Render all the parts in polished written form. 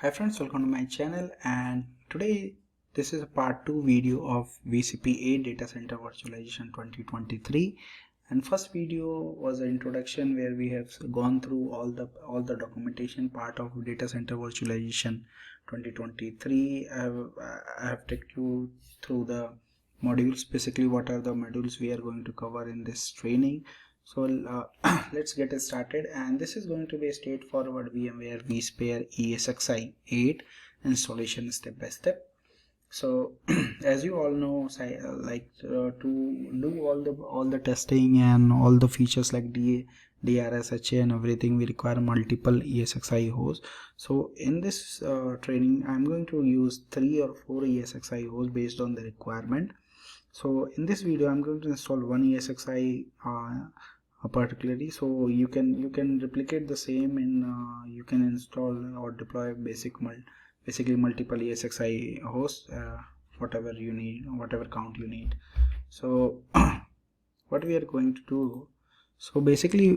Hi friends, welcome to my channel, and today this is a part 2 video of VCP 8 Data Center Virtualization 2023. And first video was an introduction where we have gone through all the documentation part of Data Center Virtualization 2023. I have taken you through the modules, basically what are the modules we are going to cover in this training. So let's get started, and this is going to be a straightforward VMware vSphere ESXi 8 installation step by step. So as you all know, to do all the testing and all the features like DRSHA and everything, we require multiple ESXi hosts. So in this training, I'm going to use 3 or 4 ESXi hosts based on the requirement. So in this video, I'm going to install one ESXi particularly, so you can replicate the same in you can install or deploy basically multiple ESXi hosts, whatever you need, whatever count you need. So what we are going to do, so basically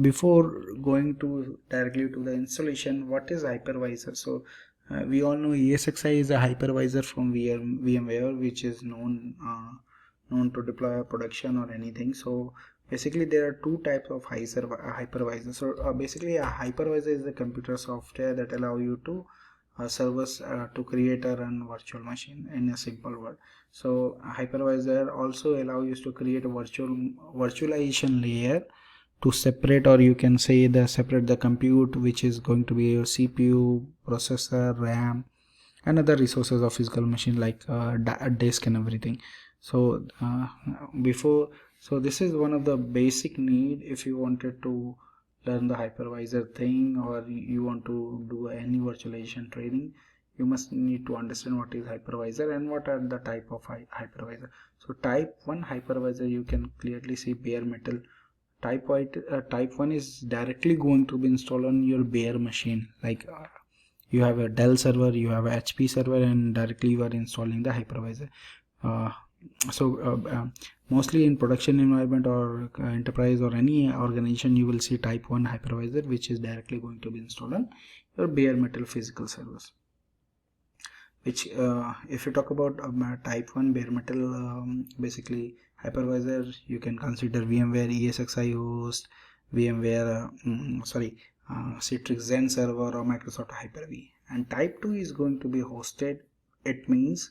before going to directly to the installation, what is hypervisor? So we all know ESXi is a hypervisor from VMware, which is known to deploy a production or anything. So basically there are two types of hypervisor. So basically a hypervisor is the computer software that allow you to service to create or run virtual machine in a simple word. So hypervisor also allow you to create a virtualization layer to separate, or you can say separate the compute, which is going to be your CPU, processor, RAM, and other resources of physical machine like disk and everything. So so this is one of the basic need if you wanted to learn the hypervisor thing, or you want to do any virtualization training. You must need to understand what is hypervisor and what are the type of hypervisor. So type 1 hypervisor, you can clearly see bare metal. Type 1 is directly going to be installed on your bare machine, like you have a Dell server, you have a HP server, and directly you are installing the hypervisor. Mostly in production environment or enterprise or any organization, you will see type 1 hypervisor, which is directly going to be installed on your bare metal physical servers. Which if you talk about type 1 bare metal, basically hypervisor, you can consider VMware ESXi host, VMware Citrix Zen server, or Microsoft Hyper-V. And type 2 is going to be hosted. It means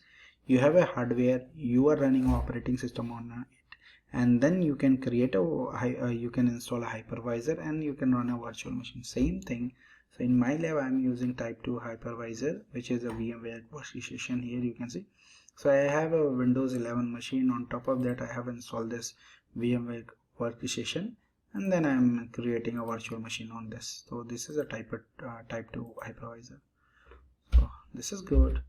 you have a hardware, you are running operating system on it, and then you can create you can install a hypervisor and you can run a virtual machine. Same thing. So in my lab, I'm using type 2 hypervisor, which is a VMware workstation. Here you can see. So I have a Windows 11 machine. On top of that, I have installed this VMware workstation, and then I'm creating a virtual machine on this. So this is a type 2 hypervisor. So this is good.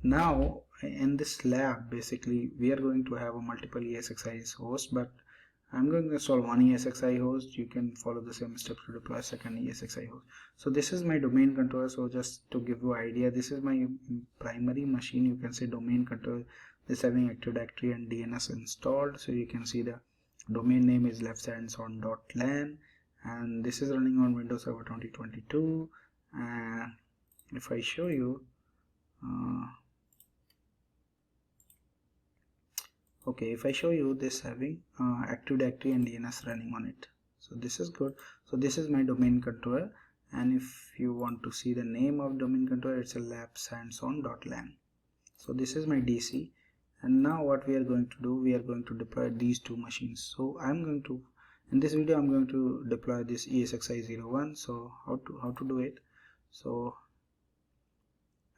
Now in this lab, basically we are going to have a multiple ESXi host, but I'm going to install one ESXi host. You can follow the same steps to deploy second ESXi host. So this is my domain controller. So just to give you an idea, this is my primary machine. You can see domain controller. This having Active Directory and DNS installed. So you can see the domain name is lefthands-on.lan, and this is running on Windows Server 2022. And if I show you, okay, if I show you this having Active Directory and DNS running on it, so this is good. So this is my domain controller, and if you want to see the name of domain controller, it's a lefthands-on.lan. So this is my DC, and now what we are going to do, we are going to deploy these two machines. So I'm going to, in this video, I'm going to deploy this ESXi 01. So how to do it? So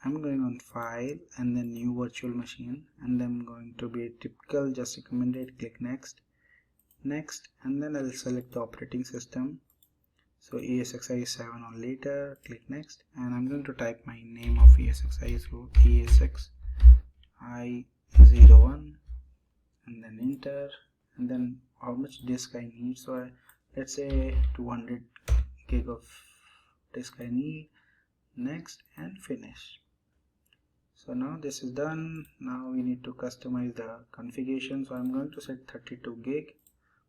I'm going on file and then new virtual machine, and then I'm going to be typical, just recommended, click next, and then I'll select the operating system. So ESXi 7 or later, click next, and I'm going to type my name of ESXi, so ESXi 01, and then enter, and then how much disk I need. So let's say 200 gig of disk I need. Next, and finish. So now this is done. Now we need to customize the configuration. So I'm going to set 32 gig.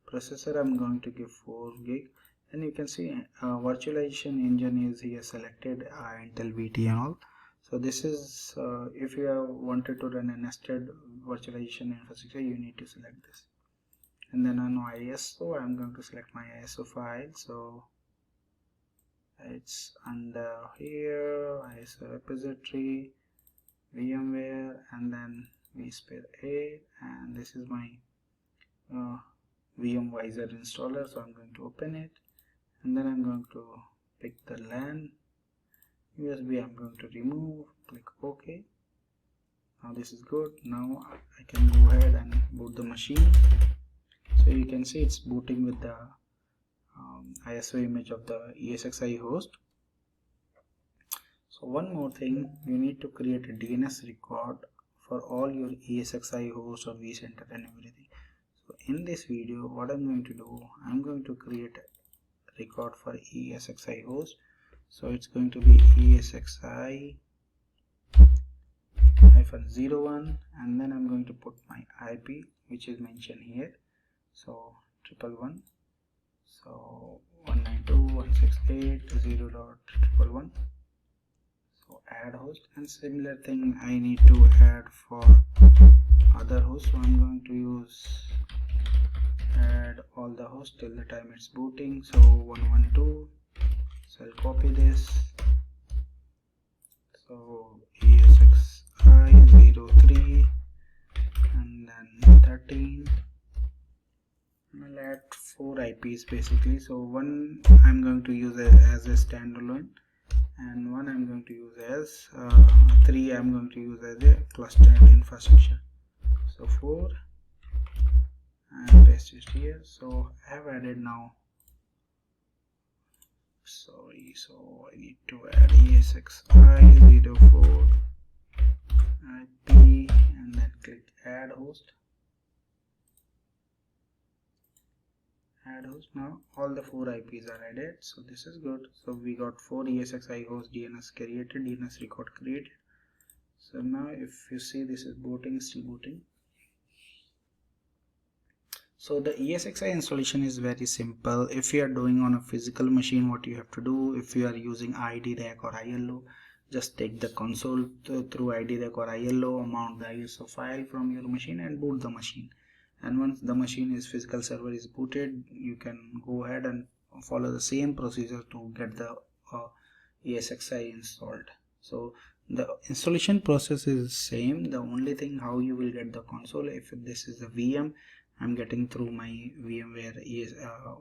Processor I'm going to give 4 gig. and you can see virtualization engine is here selected, Intel VT and all. So this is if you have wanted to run a nested virtualization infrastructure, you need to select this. And then on ISO, I'm going to select my ISO file. So it's under here, ISO repository, VMware, and then vSphere 8, and this is my Virtualization installer. So I'm going to open it, and then I'm going to pick the LAN USB. I'm going to remove, click OK. Now this is good. Now I can go ahead and boot the machine. So you can see it's booting with the ISO image of the ESXi host. So one more thing, you need to create a DNS record for all your ESXi hosts or vCenter and everything. So in this video, what I'm going to do, I'm going to create a record for ESXi host. So it's going to be ESXi -01, and then I'm going to put my IP, which is mentioned here. So 111, so 192.168.0.111. So add host, and similar thing I need to add for other hosts. So I'm going to use add all the hosts till the time it's booting. So 112. So I'll copy this. So ESXi 03 and then 13. I'll add 4 IPs basically. So one I'm going to use as a standalone, and one I'm going to use as 3 I'm going to use as a clustered infrastructure. So 4 and paste it here. So I have added now. Sorry, so I need to add ESXi 04 IP and then click add host. Add host. Now all the 4 IPs are added, so this is good. So we got 4 ESXi host DNS created, DNS record created. So now if you see, this is booting, still booting. So the ESXi installation is very simple. If you are doing on a physical machine, what you have to do, if you are using ID rack or ILO, just take the console through ID rack or ILO, mount the ISO file from your machine and boot the machine. And once the machine is physical server is booted, you can go ahead and follow the same procedure to get the ESXi installed. So the installation process is same. The only thing, how you will get the console, if this is a VM, I'm getting through my VMware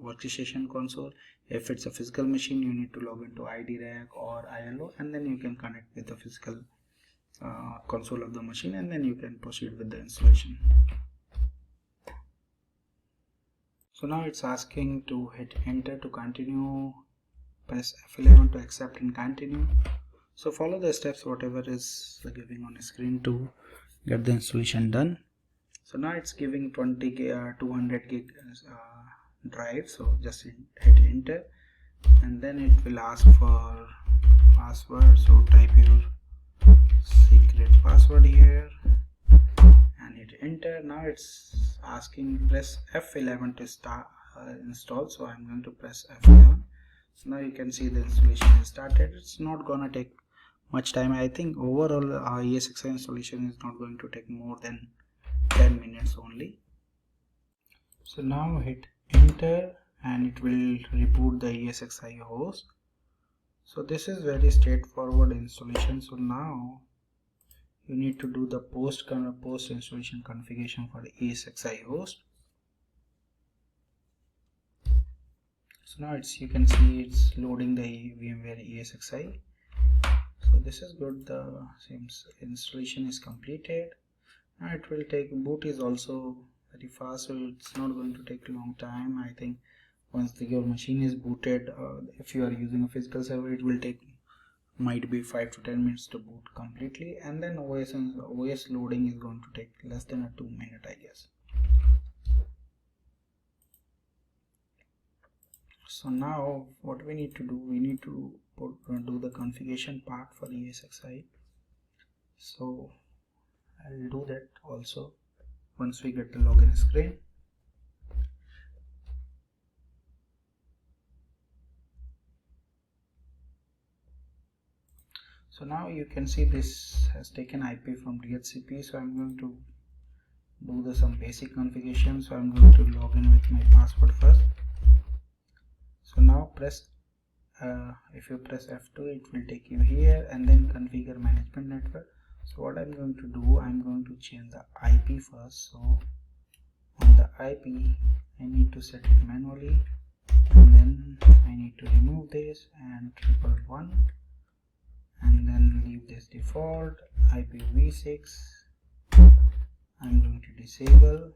workstation console. If it's a physical machine, you need to log into ID rack or ILO, and then you can connect with the physical console of the machine, and then you can proceed with the installation. So now it's asking to hit enter to continue, press F11 to accept and continue. So follow the steps whatever is giving on the screen to get the installation done. So now it's giving 200 gig drive, so just hit enter, and then it will ask for password. So type your secret password here and hit enter. Now it's asking press F11 to start install, so I'm going to press F11. So now you can see the installation is started. It's not gonna take much time. I think overall ESXi installation is not going to take more than 10 minutes only. So now hit enter and it will reboot the ESXi host. So this is very straightforward installation. So now you need to do the post installation configuration for the ESXi host. So now you can see it's loading the VMware ESXi. So this is good. The installation is completed. Now it will take, boot is also very fast, so it's not going to take a long time. I think once your machine is booted, if you are using a physical server, it will take might be 5 to 10 minutes to boot completely, and then OS loading is going to take less than a 2 minute, I guess. So now what we need to do, we need to do the configuration part for ESXi. So I'll do that also once we get the login screen. So now you can see this has taken IP from DHCP. So I'm going to do some basic configuration. So I'm going to log in with my password first. So now if you press F2, it will take you here, and then configure management network. So what I'm going to do, I'm going to change the IP first. So on the IP, I need to set it manually, and then I need to remove this and 111, and then leave this default IPv6. I'm going to disable,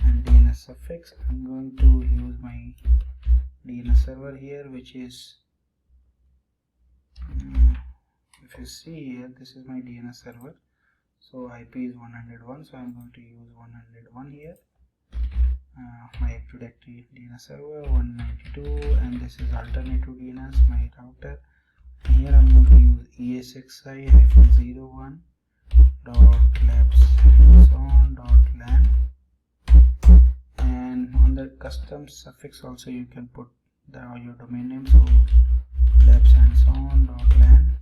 and DNS suffix, I'm going to use my DNS server here, which is if you see here, this is my DNS server. So IP is 101, so I'm going to use 101 here. My Active Directory DNS server 192, and this is alternative DNS, my router. And here I'm going to use ESXi -01.labs-on.lan, and on the custom suffix also you can put your domain name, so labs-on.lan.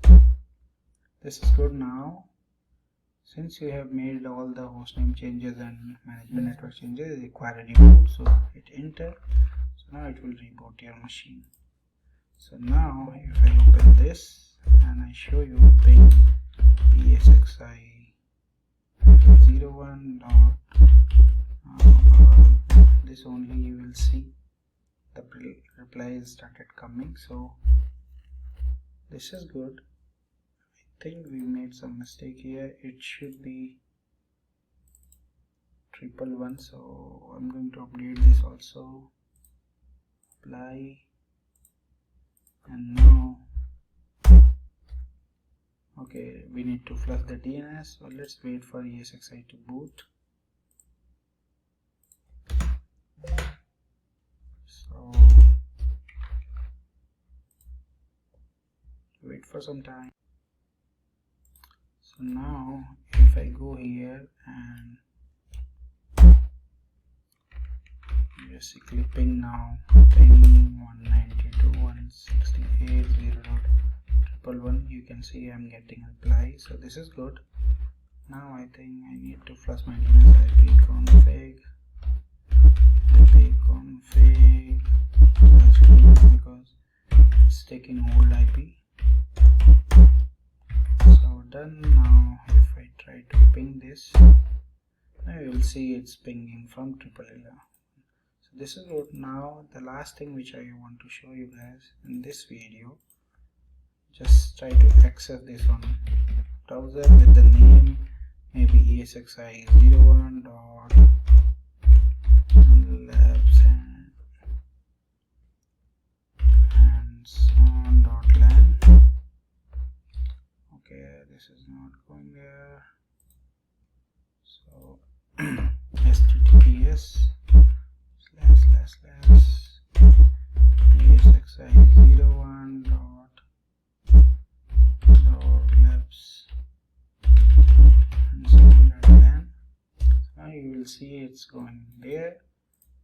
This is good. Now since you have made all the hostname changes and management network changes, require a reboot, so hit enter. So now it will reboot your machine. So now if I open this and I show you ping ESXi 01. This only you will see the replies started coming. So this is good. I think we made some mistake here. It should be 111, so I'm going to update this also. Apply, and now okay, we need to flush the DNS, so let's wait for ESXi to boot. So wait for some time. So now if I go here and basically ping now, ping 192.168.0.111, you can see I'm getting a reply, so this is good. Now I think I need to flush my DNS ipconfig because it's taking old IP. So done. Now if I try to ping this, now you will see it's pinging from 8.0. So this is good. Now the last thing which I want to show you guys in this video, just try to access this on browser with the name maybe ESXi 01.labs and son.lan. Okay, this is not going there. So https ESXi 01.labs and son.lan. Now you will see it's going there.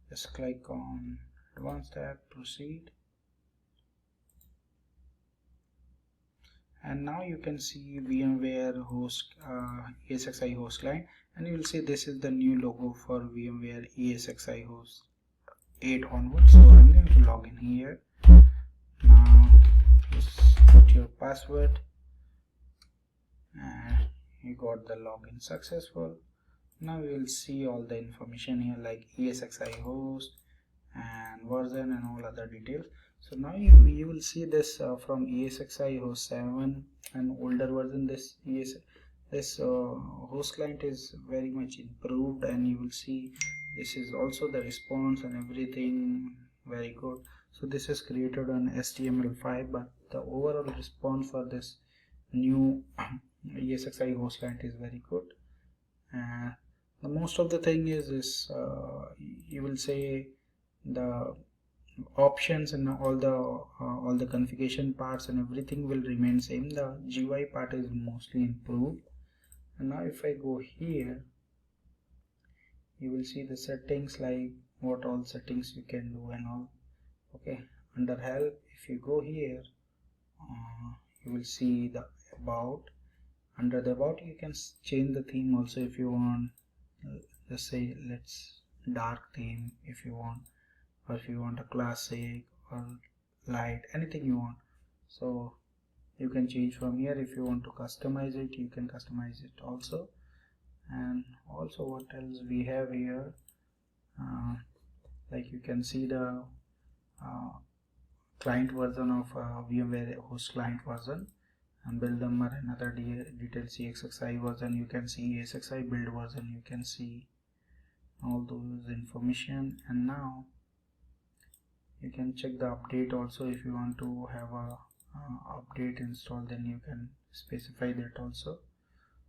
Just click on advanced tab, proceed, and now you can see VMware host ESXi host client, and you will see this is the new logo for VMware ESXi host 8 onwards. So I'm going to log in here. Now just put your password, and you got the login successful. Now you will see all the information here like ESXi host and version and all other details. So now you will see this from ESXi host 7 and older version. This host client is very much improved, and you will see this is also the response and everything very good. So this is created on HTML5, but the overall response for this new ESXi host client is very good. The most of the thing is you will say the options and all the configuration parts and everything will remain same. The GUI part is mostly improved. And now if I go here, you will see the settings, like what all settings you can do and all. Okay, under help, if you go here, you will see the about. Under the about you can change the theme also if you want. Just say let's dark theme if you want, or if you want a classic or light, anything you want. So you can change from here. If you want to customize it, you can customize it also. And also what else we have here, like you can see the client version of VMware host client version, and build number, another details ESXi version, you can see ESXi build version, you can see all those information. And now you can check the update also. If you want to have a update installed, then you can specify that also.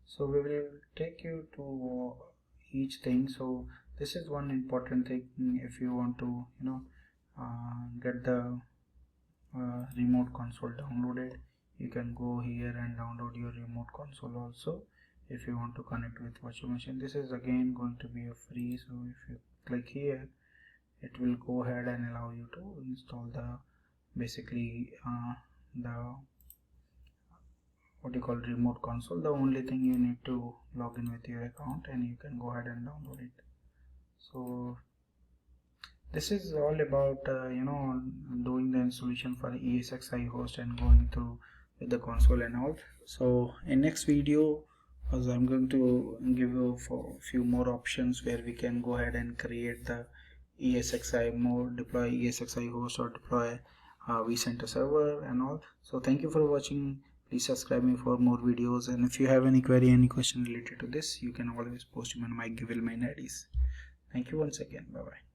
So we will take you to each thing. So this is one important thing. If you want to get the remote console downloaded, you can go here and download your remote console also. If you want to connect with virtual machine, this is again going to be a free. So if you click here, it will go ahead and allow you to install the basically the what you call remote console. The only thing you need to log in with your account and you can go ahead and download it. So this is all about doing the installation for the ESXi host and going through with the console and all. So in next video, as I'm going to give you for a few more options where we can go ahead and create the ESXi mode, deploy ESXi host, or deploy vCenter server and all. So thank you for watching. Please subscribe me for more videos, and if you have any query, any question related to this, you can always post them on my given mail IDs. Thank you once again. Bye bye.